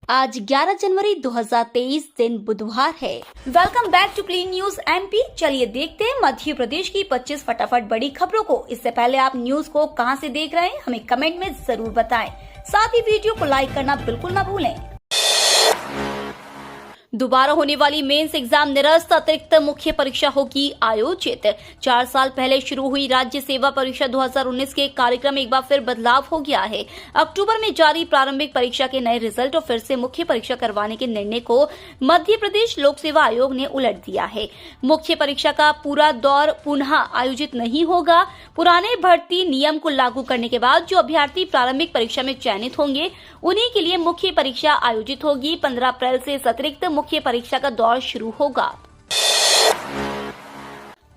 आज 11 जनवरी 2023 दिन बुधवार है। Welcome back to Clean News MP. चलिए देखते हैं मध्य प्रदेश की 25 फटाफट बड़ी खबरों को। इससे पहले आप न्यूज को कहां से देख रहे हैं हमें कमेंट में जरूर बताएं। साथ ही वीडियो को लाइक करना बिल्कुल ना भूलें। दोबारा होने वाली मेंस एग्जाम निरस्त अतिरिक्त मुख्य परीक्षा होगी आयोजित। 4 साल पहले शुरू हुई राज्य सेवा परीक्षा 2019 के कार्यक्रम में एक बार फिर बदलाव हो गया है। अक्टूबर में जारी प्रारंभिक परीक्षा के नए रिजल्ट और फिर से मुख्य परीक्षा करवाने के निर्णय को मध्य प्रदेश लोक सेवा आयोग ने उलट दिया है। मुख्य परीक्षा का पूरा दौर पुनः आयोजित नहीं होगा। पुराने भर्ती नियम को लागू करने के बाद जो अभ्यर्थी प्रारंभिक परीक्षा में चयनित होंगे उन्हीं के लिए मुख्य परीक्षा आयोजित होगी। 15 अप्रैल से इस अतिरिक्त मुख्य परीक्षा का दौर शुरू होगा।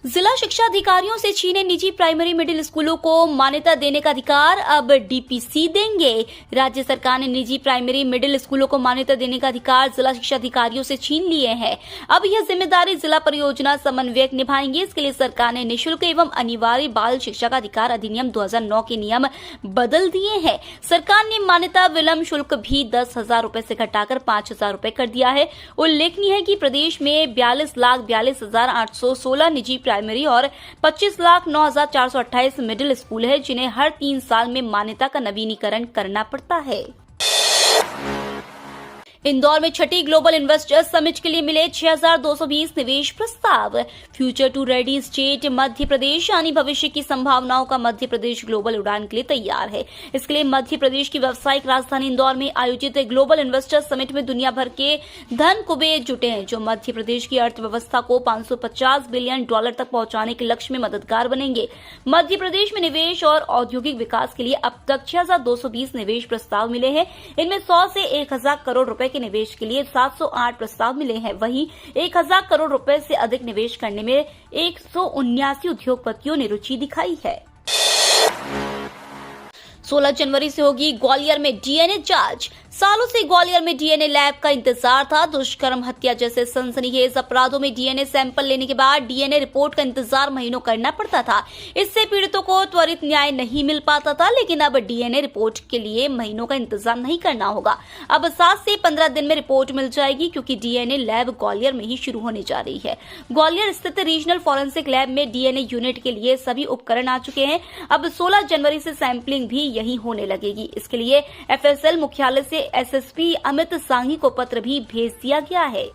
जिला शिक्षा अधिकारियों से छीने निजी प्राइमरी मिडिल स्कूलों को मान्यता देने का अधिकार अब डीपीसी देंगे। राज्य सरकार ने निजी प्राइमरी मिडिल स्कूलों को मान्यता देने का अधिकार जिला शिक्षा अधिकारियों से छीन लिए हैं। अब यह जिम्मेदारी जिला परियोजना समन्वयक निभाएंगे। इसके लिए सरकार ने निःशुल्क एवं अनिवार्य बाल शिक्षा का अधिकार अधिनियम 2009 के नियम बदल दिए हैं। सरकार ने मान्यता विलंब शुल्क भी 10,000 रूपए से घटाकर 5,000 रूपए कर दिया है। उल्लेखनीय है कि प्रदेश में 42,42,816 निजी प्राइमरी और 25,09,428 मिडिल स्कूल है जिन्हें हर 3 साल में मान्यता का नवीनीकरण करना पड़ता है। इंदौर में छठी ग्लोबल इन्वेस्टर्स समिट के लिए मिले 6,220 निवेश प्रस्ताव। Future to ready state Madhya Pradesh यानी भविष्य की संभावनाओं का मध्य प्रदेश ग्लोबल उड़ान के लिए तैयार है। इसके लिए मध्य प्रदेश की व्यावसायिक राजधानी इंदौर में आयोजित ग्लोबल इन्वेस्टर्स समिट में दुनिया भर के धन कुबेर जुटे हैं जो मध्य प्रदेश की अर्थव्यवस्था को $550 बिलियन तक पहुंचाने के लक्ष्य में मददगार बनेंगे। मध्य प्रदेश में निवेश और औद्योगिक विकास के लिए अब तक 6,220 निवेश प्रस्ताव मिले हैं। इनमें 100 से 1,000 करोड़ रुपए के निवेश के लिए 708 प्रस्ताव मिले हैं। वहीं 1,000 करोड़ रुपए से अधिक निवेश करने में 179 उद्योगपतियों ने रुचि दिखाई है। 16 जनवरी से होगी ग्वालियर में डीएनए जांच। सालों से ग्वालियर में डीएनए लैब का इंतजार था। दुष्कर्म, हत्या जैसे सनसनीखेज अपराधों में डीएनए सैंपल लेने के बाद डीएनए रिपोर्ट का इंतजार महीनों करना पड़ता था। इससे पीड़ितों को त्वरित न्याय नहीं मिल पाता था। लेकिन अब डीएनए रिपोर्ट के लिए महीनों का इंतजार नहीं करना होगा। अब 7 से 15 दिन में रिपोर्ट मिल जाएगी क्योंकि डीएनए लैब ग्वालियर में ही शुरू होने जा रही है। ग्वालियर स्थित रीजनल फॉरेंसिक लैब में डीएनए यूनिट के लिए सभी उपकरण आ चुके हैं। अब 16 जनवरी से सैंपलिंग भी यहीं होने लगेगी। इसके लिए एफएसएल मुख्यालय से एसएसपी अमित सांघी को पत्र भी भेज दिया गया है।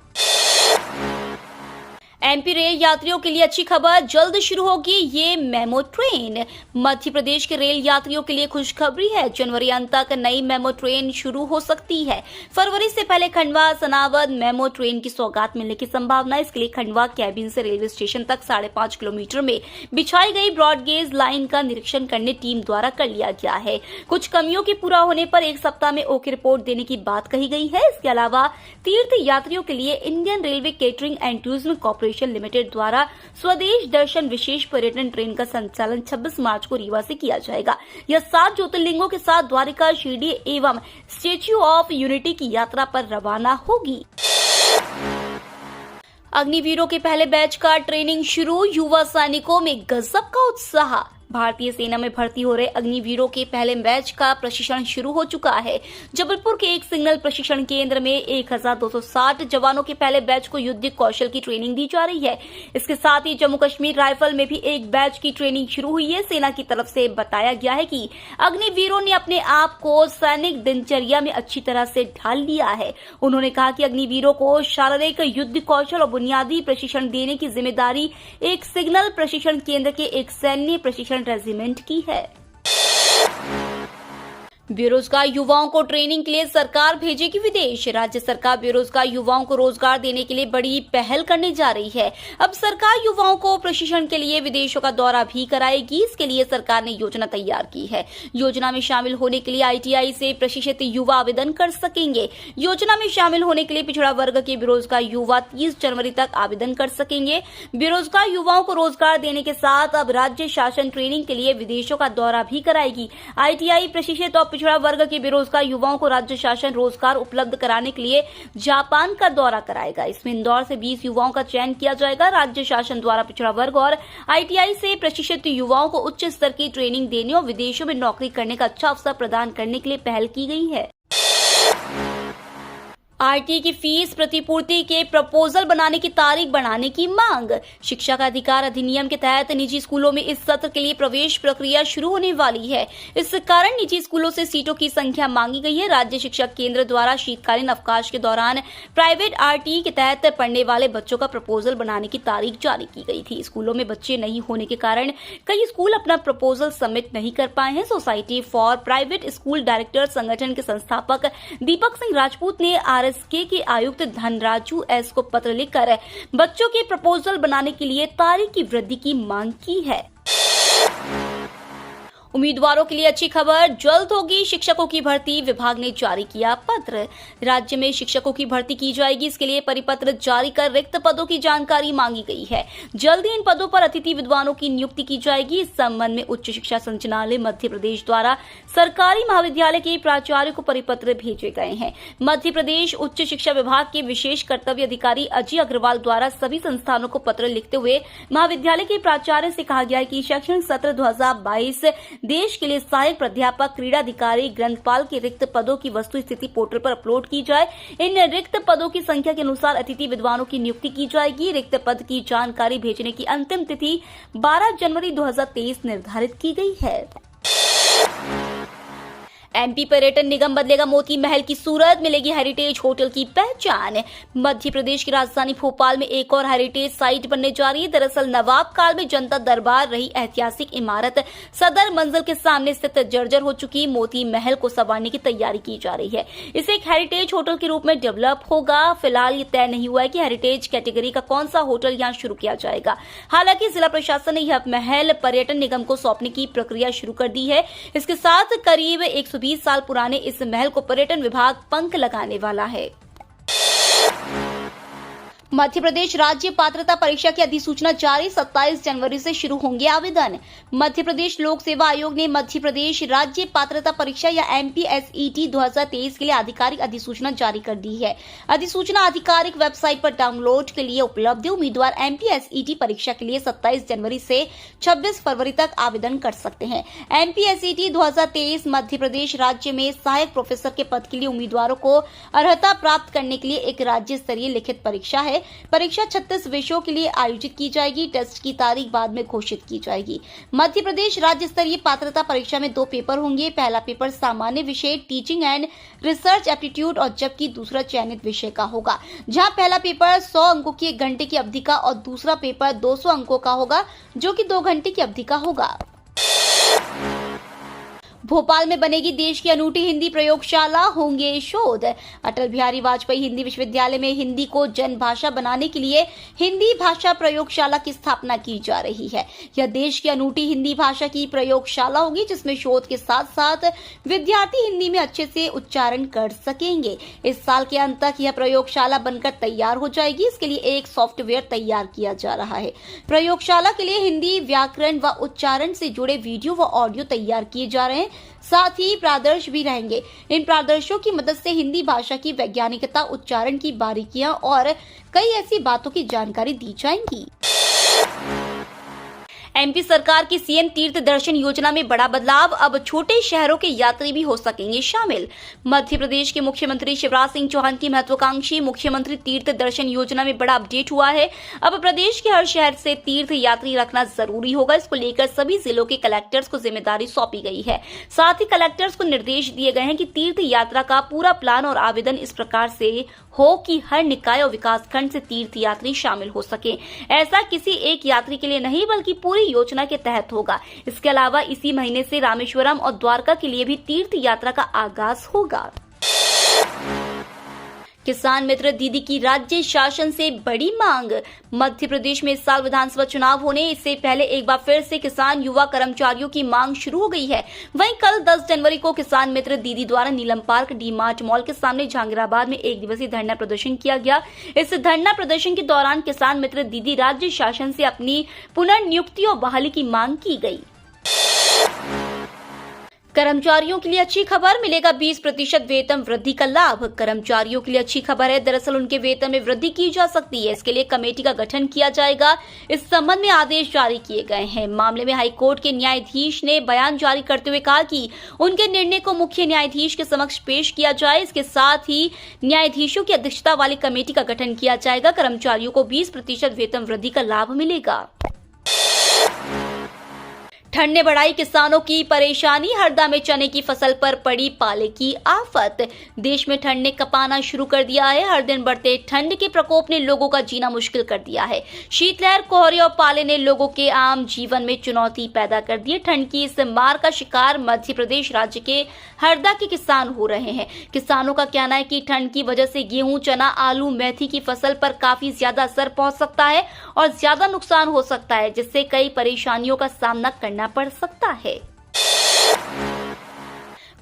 एमपी रेल यात्रियों के लिए अच्छी खबर, जल्द शुरू होगी ये मेमो ट्रेन। मध्य प्रदेश के रेल यात्रियों के लिए खुशखबरी है। जनवरी अंत तक नई मेमो ट्रेन शुरू हो सकती है। फरवरी से पहले खंडवा सनावद मेमो ट्रेन की सौगात मिलने की संभावना है। इसके लिए खंडवा कैबिन से रेलवे स्टेशन तक 5.5 किलोमीटर में बिछाई गई ब्रॉडगेज लाइन का निरीक्षण करने टीम द्वारा कर लिया गया है। कुछ कमियों के पूरा होने पर 1 सप्ताह में ओके रिपोर्ट देने की बात कही गई है। इसके अलावा तीर्थ यात्रियों के लिए Indian railway catering and tourism corporation limited द्वारा स्वदेश दर्शन विशेष पर्यटन ट्रेन का संचालन 26 मार्च को रीवा से किया जाएगा। यह 7 ज्योतिर्लिंगों के साथ द्वारिका, शिरडी एवं स्टेच्यू ऑफ यूनिटी की यात्रा पर रवाना होगी। अग्निवीरों के पहले बैच का ट्रेनिंग शुरू। युवा सैनिकों में गजब का उत्साह। भारतीय सेना में भर्ती हो रहे अग्निवीरों के पहले बैच का प्रशिक्षण शुरू हो चुका है। जबलपुर के एक सिग्नल प्रशिक्षण केंद्र में 1,260 जवानों के पहले बैच को युद्ध कौशल की ट्रेनिंग दी जा रही है। इसके साथ ही जम्मू कश्मीर राइफल में भी एक बैच की ट्रेनिंग शुरू हुई है। सेना की तरफ से बताया गया है कि अग्निवीरों ने अपने आप को सैनिक दिनचर्या में अच्छी तरह से ढाल लिया है। उन्होंने कहा कि अग्निवीरों को शारीरिक, युद्ध कौशल और बुनियादी प्रशिक्षण देने की जिम्मेदारी एक सिग्नल प्रशिक्षण केंद्र के एक सैन्य प्रशिक्षण रेजिमेंट की है। बेरोजगार युवाओं को ट्रेनिंग के लिए सरकार भेजेगी विदेश। राज्य सरकार बेरोजगार युवाओं को रोजगार देने के लिए बड़ी पहल करने जा रही है। अब सरकार युवाओं को प्रशिक्षण के लिए विदेशों का दौरा भी कराएगी। इसके लिए सरकार ने योजना तैयार की है। योजना में शामिल होने के लिए आईटीआई से प्रशिक्षित युवा आवेदन कर सकेंगे। योजना में शामिल होने के लिए पिछड़ा वर्ग के बेरोजगार युवा 30 जनवरी तक आवेदन कर सकेंगे। बेरोजगार युवाओं को रोजगार देने के साथ अब राज्य शासन ट्रेनिंग के लिए विदेशों का दौरा भी कराएगी। आईटीआई प्रशिक्षित और पिछड़ा वर्ग के बेरोजगार युवाओं को राज्य शासन रोजगार उपलब्ध कराने के लिए जापान का दौरा कराएगा। इसमें इंदौर से 20 युवाओं का चयन किया जाएगा। राज्य शासन द्वारा पिछड़ा वर्ग और आईटीआई से प्रशिक्षित युवाओं को उच्च स्तर की ट्रेनिंग देने और विदेशों में नौकरी करने का अच्छा अवसर प्रदान करने के लिए पहल की गई है। आरटीई की फीस प्रतिपूर्ति के प्रपोजल बनाने की तारीख बढ़ाने की मांग। शिक्षा का अधिकार अधिनियम के तहत निजी स्कूलों में इस सत्र के लिए प्रवेश प्रक्रिया शुरू होने वाली है। इस कारण निजी स्कूलों से सीटों की संख्या मांगी गई है। राज्य शिक्षा केंद्र द्वारा शीतकालीन अवकाश के दौरान प्राइवेट आरटीई के तहत पढ़ने वाले बच्चों का प्रपोजल बनाने की तारीख जारी की गई थी। स्कूलों में बच्चे नहीं होने के कारण कई स्कूल अपना प्रपोजल सबमिट नहीं कर पाए हैं। Society for private school director संगठन के संस्थापक दीपक सिंह राजपूत ने आरएसके के आयुक्त धनराजू एस को पत्र लिखकर बच्चों के प्रपोजल बनाने के लिए तारीख की वृद्धि की मांग की है। उम्मीदवारों के लिए अच्छी खबर, जल्द होगी शिक्षकों की भर्ती। विभाग ने जारी किया पत्र। राज्य में शिक्षकों की भर्ती की जाएगी, इसके लिए परिपत्र जारी कर रिक्त पदों की जानकारी मांगी गई है। जल्द ही इन पदों पर अतिथि विद्वानों की नियुक्ति की जाएगी। इस संबंध में उच्च शिक्षा संचालनालय मध्य प्रदेश द्वारा सरकारी महाविद्यालय के प्राचार्य को परिपत्र भेजे गए हैं। मध्य प्रदेश उच्च शिक्षा विभाग के विशेष कर्तव्य अधिकारी अजय अग्रवाल द्वारा सभी संस्थानों को पत्र लिखते हुए महाविद्यालय के प्राचार्य से कहा गया है कि शैक्षणिक सत्र 2022 देश के लिए सहायक प्राध्यापक, क्रीड़ा अधिकारी, ग्रंथपाल के रिक्त पदों की वस्तु स्थिति पोर्टल पर अपलोड की जाए। इन रिक्त पदों की संख्या के अनुसार अतिथि विद्वानों की नियुक्ति की जाएगी। रिक्त पद की जानकारी भेजने की अंतिम तिथि 12 जनवरी 2023 निर्धारित की गई है। एमपी पर्यटन निगम बदलेगा मोती महल की सूरत, मिलेगी हेरिटेज होटल की पहचान। मध्य प्रदेश की राजधानी भोपाल में एक और हेरिटेज साइट बनने जा रही है। दरअसल नवाब काल में जनता दरबार रही ऐतिहासिक इमारत सदर मंजिल के सामने स्थित जर्जर हो चुकी मोती महल को संवारने की तैयारी की जा रही है। इसे एक हेरिटेज होटल के रूप में डेवलप होगा। फिलहाल ये तय नहीं हुआ है कि हेरिटेज कैटेगरी का कौन सा होटल यहाँ शुरू किया जाएगा। हालांकि जिला प्रशासन ने यह महल पर्यटन निगम को सौंपने की प्रक्रिया शुरू कर दी है। इसके साथ करीब 120 साल पुराने इस महल को पर्यटन विभाग पंख लगाने वाला है। मध्य प्रदेश राज्य पात्रता परीक्षा की अधिसूचना जारी, 27 जनवरी से शुरू होंगे आवेदन। मध्य प्रदेश लोक सेवा आयोग ने मध्य प्रदेश राज्य पात्रता परीक्षा या MPSET 2023 के लिए आधिकारिक अधिसूचना जारी कर दी है। अधिसूचना आधिकारिक वेबसाइट पर डाउनलोड के लिए उपलब्ध है। उम्मीदवार MPSET परीक्षा के लिए 27 जनवरी से 26 फरवरी तक आवेदन कर सकते हैं। MPSET 2023 मध्य प्रदेश राज्य में सहायक प्रोफेसर के पद के लिए उम्मीदवारों को अर्हता प्राप्त करने के लिए एक राज्य स्तरीय लिखित परीक्षा है। परीक्षा 36 विषयों के लिए आयोजित की जाएगी। टेस्ट की तारीख बाद में घोषित की जाएगी। मध्य प्रदेश राज्य स्तरीय पात्रता परीक्षा में 2 पेपर होंगे। पहला पेपर सामान्य विषय टीचिंग एंड रिसर्च एप्टीट्यूड और जबकि दूसरा चयनित विषय का होगा, जहां पहला पेपर 100 अंकों की 1 घंटे की अवधि का और दूसरा पेपर 200 अंकों का होगा, जो कि 2 घंटे की अवधि का होगा। भोपाल में बनेगी देश की अनूठी हिंदी प्रयोगशाला, होंगे शोध। अटल बिहारी वाजपेयी हिंदी विश्वविद्यालय में हिंदी को जन भाषा बनाने के लिए हिंदी भाषा प्रयोगशाला की स्थापना की जा रही है। यह देश की अनूठी हिंदी भाषा की प्रयोगशाला होगी, जिसमें शोध के साथ साथ विद्यार्थी हिंदी में अच्छे से उच्चारण कर सकेंगे। इस साल के अंत तक यह प्रयोगशाला बनकर तैयार हो जाएगी। इसके लिए एक सॉफ्टवेयर तैयार किया जा रहा है। प्रयोगशाला के लिए हिंदी व्याकरण व उच्चारण से जुड़े वीडियो व ऑडियो तैयार किए जा रहे हैं। साथ ही प्रादर्श भी रहेंगे। इन प्रादर्शों की मदद से हिंदी भाषा की वैज्ञानिकता, उच्चारण की बारीकियां और कई ऐसी बातों की जानकारी दी जाएंगी। एमपी सरकार की सीएम तीर्थ दर्शन योजना में बड़ा बदलाव, अब छोटे शहरों के यात्री भी हो सकेंगे शामिल। मध्य प्रदेश के मुख्यमंत्री शिवराज सिंह चौहान की महत्वाकांक्षी मुख्यमंत्री तीर्थ दर्शन योजना में बड़ा अपडेट हुआ है। अब प्रदेश के हर शहर से तीर्थ यात्री रखना जरूरी होगा। इसको लेकर सभी जिलों के कलेक्टर्स को जिम्मेदारी सौंपी गई है। साथ ही कलेक्टर्स को निर्देश दिए गए हैं कि तीर्थ यात्रा का पूरा प्लान और आवेदन इस प्रकार से हो कि हर निकाय और विकास खंड से तीर्थ यात्री शामिल हो सके। ऐसा किसी एक यात्री के लिए नहीं, बल्कि पूरी योजना के तहत होगा। इसके अलावा इसी महीने से रामेश्वरम और द्वारका के लिए भी तीर्थ यात्रा का आगाज होगा। किसान मित्र दीदी की राज्य शासन से बड़ी मांग। मध्य प्रदेश में इस साल विधानसभा चुनाव होने इससे पहले एक बार फिर से किसान युवा कर्मचारियों की मांग शुरू हो गई है। वहीं कल 10 जनवरी को किसान मित्र दीदी द्वारा नीलम पार्क डी मार्ट मॉल के सामने जहांगीराबाद में 1 दिवसीय धरना प्रदर्शन किया गया। इस धरना प्रदर्शन के दौरान किसान मित्र दीदी राज्य शासन से अपनी पुनर्नियुक्ति और बहाली की मांग की गई। कर्मचारियों के लिए अच्छी खबर, मिलेगा 20% वेतन वृद्धि का लाभ। कर्मचारियों के लिए अच्छी खबर है, दरअसल उनके वेतन में वृद्धि की जा सकती है। इसके लिए कमेटी का गठन किया जाएगा। इस संबंध में आदेश जारी किए गए हैं। मामले में हाईकोर्ट के न्यायाधीश ने बयान जारी करते हुए कहा कि उनके निर्णय को मुख्य न्यायाधीश के समक्ष पेश किया जाए। इसके साथ ही न्यायाधीशों की अध्यक्षता वाली कमेटी का गठन किया जाएगा। कर्मचारियों को 20% वेतन वृद्धि का लाभ मिलेगा। ठंड ने बढ़ाई किसानों की परेशानी, हरदा में चने की फसल पर पड़ी पाले की आफत। देश में ठंड ने कपाना शुरू कर दिया है। हर दिन बढ़ते ठंड के प्रकोप ने लोगों का जीना मुश्किल कर दिया है। शीतलहर, कोहरे और पाले ने लोगों के आम जीवन में चुनौती पैदा कर दी है। ठंड की इस मार का शिकार मध्य प्रदेश राज्य के हरदा के किसान हो रहे हैं। किसानों का कहना है कि ठंड की वजह से गेहूं, चना, आलू, मेथी की फसल पर काफी ज्यादा असर पहुंच सकता है और ज्यादा नुकसान हो सकता है, जिससे कई परेशानियों का सामना करना पड़ सकता है।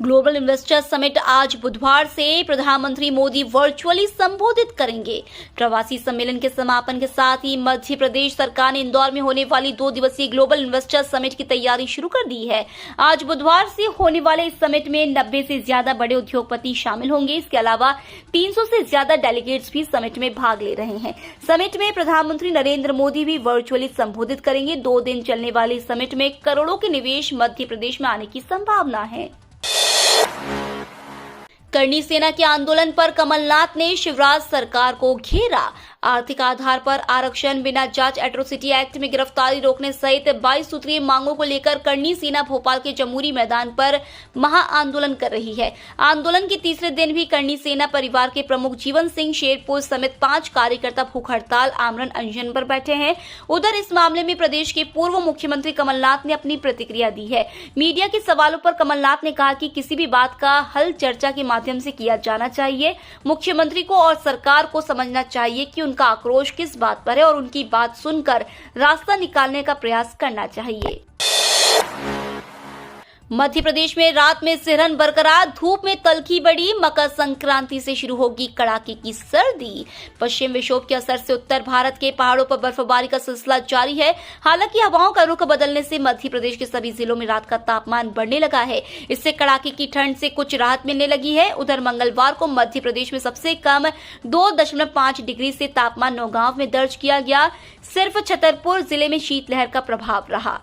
ग्लोबल इन्वेस्टर समिट आज बुधवार से प्रधानमंत्री मोदी वर्चुअली संबोधित करेंगे। प्रवासी सम्मेलन के समापन के साथ ही मध्य प्रदेश सरकार ने इंदौर में होने वाली 2 दिवसीय ग्लोबल इन्वेस्टर समिट की तैयारी शुरू कर दी है। आज बुधवार से होने वाले इस समिट में 90 से ज्यादा बड़े उद्योगपति शामिल होंगे। इसके अलावा 300 से ज्यादा डेलीगेट्स भी समिट में भाग ले रहे हैं। समिट में प्रधानमंत्री नरेंद्र मोदी भी वर्चुअली संबोधित करेंगे। 2 दिन चलने वाले समिट में करोड़ों के निवेश मध्य प्रदेश में आने की संभावना है। करनी सेना के आंदोलन पर कमलनाथ ने शिवराज सरकार को घेरा। आर्थिक आधार पर आरक्षण, बिना जांच एट्रोसिटी एक्ट में गिरफ्तारी रोकने सहित 22 सूत्रीय मांगों को लेकर करनी सेना भोपाल के जमूरी मैदान पर महा आंदोलन कर रही है। आंदोलन के तीसरे दिन भी करनी सेना परिवार के प्रमुख जीवन सिंह शेरपुर समेत 5 कार्यकर्ता भूख हड़ताल आमरण अनशन पर बैठे हैं। उधर इस मामले में प्रदेश के पूर्व मुख्यमंत्री कमलनाथ ने अपनी प्रतिक्रिया दी है। मीडिया के सवालों पर कमलनाथ ने कहा कि किसी भी बात का हल चर्चा के माध्यम से किया जाना चाहिए। मुख्यमंत्री को और सरकार को समझना चाहिए कि उनका आक्रोश किस बात पर है और उनकी बात सुनकर रास्ता निकालने का प्रयास करना चाहिए। मध्य प्रदेश में रात में सिरहन बरकरार, धूप में तल्खी बढ़ी। मकर संक्रांति से शुरू होगी कड़ाके की सर्दी। पश्चिम विक्षोभ के असर से उत्तर भारत के पहाड़ों पर बर्फबारी का सिलसिला जारी है। हालांकि हवाओं का रुख बदलने से मध्य प्रदेश के सभी जिलों में रात का तापमान बढ़ने लगा है। इससे कड़ाके की ठंड से कुछ राहत मिलने लगी है। उधर मंगलवार को मध्य प्रदेश में सबसे कम 2.5 डिग्री से तापमान नौगांव में दर्ज किया गया। सिर्फ छतरपुर जिले में शीतलहर का प्रभाव रहा।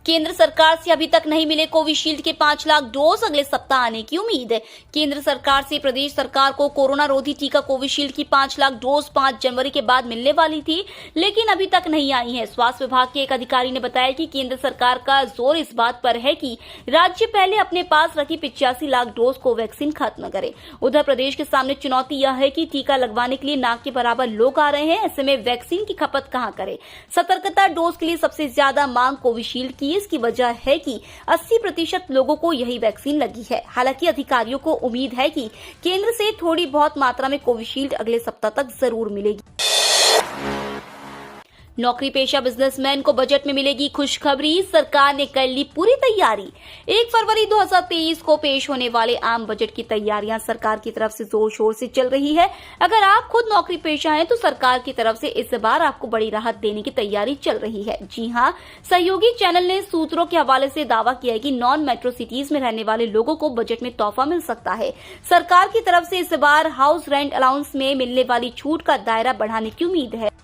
केंद्र सरकार से अभी तक नहीं मिले कोविशील्ड के 5 लाख डोज, अगले सप्ताह आने की उम्मीद है। केंद्र सरकार से प्रदेश सरकार को कोरोना रोधी टीका कोविशील्ड की 5 लाख डोज 5 जनवरी के बाद मिलने वाली थी, लेकिन अभी तक नहीं आई है। स्वास्थ्य विभाग के एक अधिकारी ने बताया कि केंद्र सरकार का जोर इस बात पर है कि राज्य पहले अपने पास रखी 85 लाख डोज कोवैक्सीन खत्म करे। उधर प्रदेश के सामने चुनौती यह है कि टीका लगवाने के लिए नाक के बराबर लोग आ रहे हैं। ऐसे में वैक्सीन की खपत कहां करे। सतर्कता डोज के लिए सबसे ज्यादा मांग कोविशील्ड की। इसकी वजह है कि 80% लोगों को यही वैक्सीन लगी है। हालांकि अधिकारियों को उम्मीद है कि केंद्र से थोड़ी बहुत मात्रा में कोविशील्ड अगले सप्ताह तक जरूर मिलेगी। नौकरी पेशा बिजनेसमैन को बजट में मिलेगी खुशखबरी, सरकार ने कर ली पूरी तैयारी। 1 फरवरी 2023 को पेश होने वाले आम बजट की तैयारियां सरकार की तरफ से जोर शोर से चल रही है। अगर आप खुद नौकरी पेशा हैं तो सरकार की तरफ से इस बार आपको बड़ी राहत देने की तैयारी चल रही है। जी हां, सहयोगी चैनल ने सूत्रों के हवाले से दावा किया है कि नॉन मेट्रो सिटीज में रहने वाले लोगों को बजट में तोहफा मिल सकता है। सरकार की तरफ से इस बार हाउस रेंट अलाउंस में मिलने वाली छूट का दायरा बढ़ाने की उम्मीद है।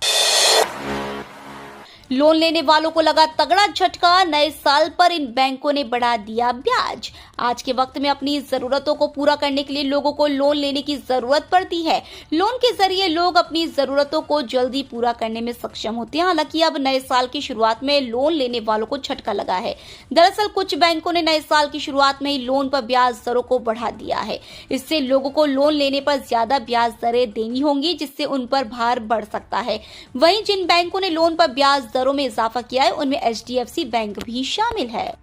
लोन लेने वालों को लगा तगड़ा झटका, नए साल पर इन बैंकों ने बढ़ा दिया ब्याज। आज के वक्त में अपनी जरूरतों को पूरा करने के लिए लोगों को लोन लेने की जरूरत पड़ती है। लोन के जरिए लोग अपनी जरूरतों को जल्दी पूरा करने में सक्षम होते हैं। हालांकि अब नए साल की शुरुआत में लोन लेने वालों को झटका लगा है। दरअसल कुछ बैंकों ने नए साल की शुरुआत में ही लोन पर ब्याज दरों को बढ़ा दिया है। इससे लोगों को लोन लेने पर ज्यादा ब्याज दरें देनी होंगी, जिससे उन पर भार बढ़ सकता है। वहीं जिन बैंकों ने लोन पर ब्याज दरों में इजाफा किया है उनमें HDFC बैंक भी शामिल है।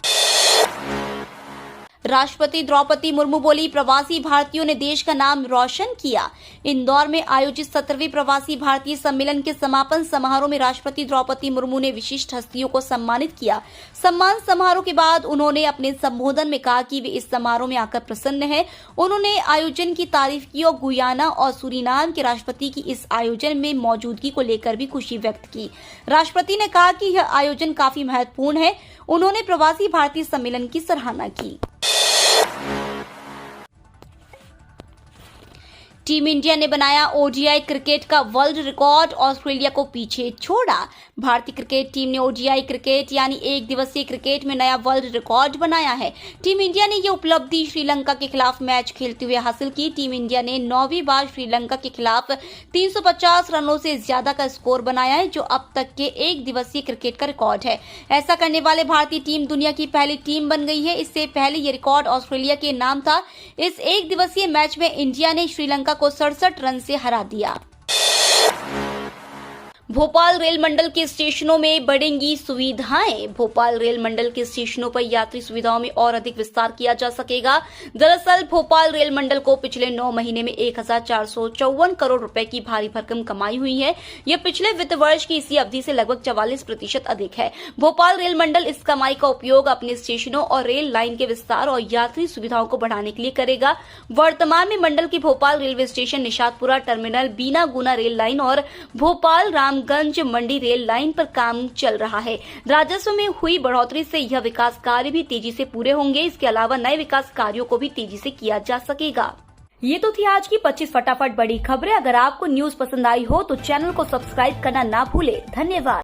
राष्ट्रपति द्रौपदी मुर्मू बोली, प्रवासी भारतीयों ने देश का नाम रोशन किया। इंदौर में आयोजित 17वें प्रवासी भारतीय सम्मेलन के समापन समारोह में राष्ट्रपति द्रौपदी मुर्मू ने विशिष्ट हस्तियों को सम्मानित किया। सम्मान समारोह के बाद उन्होंने अपने संबोधन में कहा कि वे इस समारोह में आकर प्रसन्न हैं। उन्होंने आयोजन की तारीफ की और गुयाना और सूरीनाम के राष्ट्रपति की इस आयोजन में मौजूदगी को लेकर भी खुशी व्यक्त की। राष्ट्रपति ने कहा कि यह आयोजन काफी महत्वपूर्ण है। उन्होंने प्रवासी भारतीय सम्मेलन की सराहना की। टीम इंडिया ने बनाया ओडीआई क्रिकेट का वर्ल्ड रिकॉर्ड, ऑस्ट्रेलिया को पीछे छोड़ा। भारतीय क्रिकेट टीम ने ओडीआई क्रिकेट यानी एक दिवसीय क्रिकेट में नया वर्ल्ड रिकॉर्ड बनाया है। टीम इंडिया ने ये उपलब्धि श्रीलंका के खिलाफ मैच खेलते हुए हासिल की। टीम इंडिया ने 9वीं बार श्रीलंका के खिलाफ 350 रनों से ज्यादा का स्कोर बनाया है, जो अब तक के एक दिवसीय क्रिकेट का रिकॉर्ड है। ऐसा करने वाले भारतीय टीम दुनिया की पहली टीम बन गई है। इससे पहले ये रिकॉर्ड ऑस्ट्रेलिया के नाम था। इस एक दिवसीय मैच में इंडिया ने श्रीलंका को 67 रन से हरा दिया। भोपाल रेल मंडल के स्टेशनों में बढ़ेंगी सुविधाएं। भोपाल रेल मंडल के स्टेशनों पर यात्री सुविधाओं में और अधिक विस्तार किया जा सकेगा। दरअसल भोपाल रेल मंडल को पिछले 9 महीने में 1454 करोड़ रुपए की भारी भरकम कमाई हुई है। यह पिछले वित्त वर्ष की इसी अवधि से लगभग 44% अधिक है। भोपाल रेल मंडल इस कमाई का उपयोग अपने स्टेशनों और रेल लाइन के विस्तार और यात्री सुविधाओं को बढ़ाने के लिए करेगा। वर्तमान में मंडल की Bhopal railway station, Nishatpura terminal, Bina Guna rail line और भोपाल गंज मंडी रेल लाइन पर काम चल रहा है। राजस्व में हुई बढ़ोतरी से यह विकास कार्य भी तेजी से पूरे होंगे। इसके अलावा नए विकास कार्यों को भी तेजी से किया जा सकेगा। ये तो थी आज की 25 फटाफट बड़ी खबरें। अगर आपको न्यूज पसंद आई हो तो चैनल को सब्सक्राइब करना ना भूले। धन्यवाद।